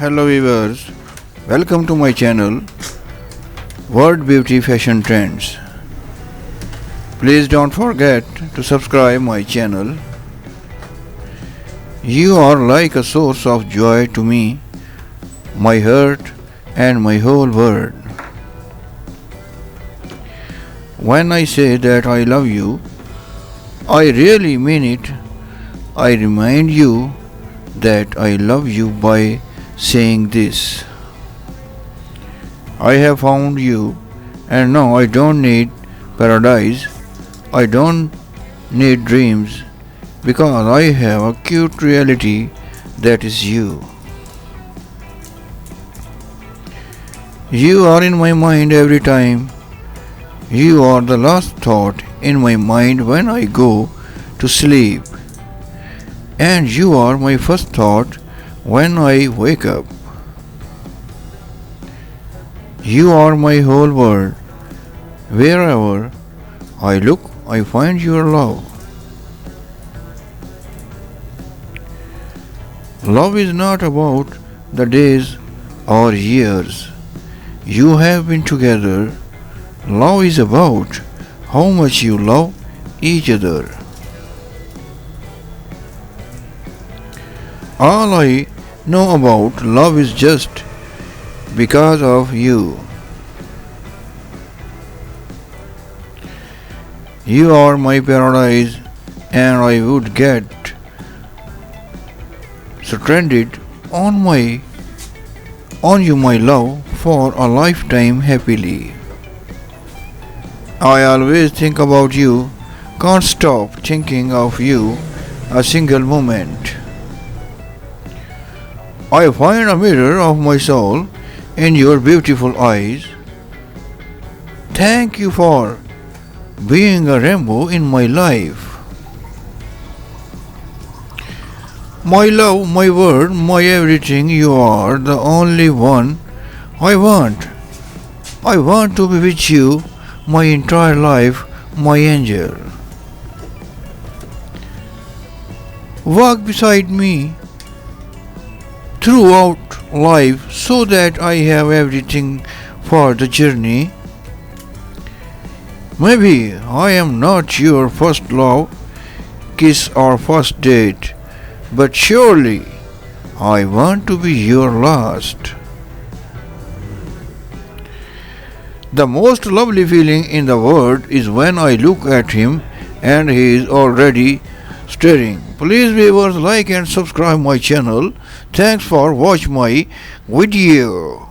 Hello viewers, welcome to my channel World Beauty Fashion Trends. Please don't forget to subscribe my channel. You are like a source of joy to me, my heart and my whole world. When I say that I love you, I really mean it. I remind you that I love you by saying this. I have found you, and now I don't need paradise. I don't need dreams, because I have a cute reality that is you. You are in my mind every time. You are the last thought in my mind when I go to sleep. And you are my first thought when I wake up. You are my whole world. Wherever I look, I find your love. Love is not about the days or years you have been together. Love is about how much you love each other. All I know about love is just because of you. You are my paradise, and I would get stranded on you, my love, for a lifetime happily. I always think about you, can't stop thinking of you a single moment. I find a mirror of my soul in your beautiful eyes. Thank you for being a rainbow in my life. My love, my world, my everything, you are the only one I want. I want to be with you my entire life, my angel. Walk beside me throughout life so that I have everything for the journey. Maybe I am not your first love, kiss or first date, but surely I want to be your last. The most lovely feeling in the world is when I look at him and he is already staring. Please viewers, like and subscribe my channel. Thanks for watching my video.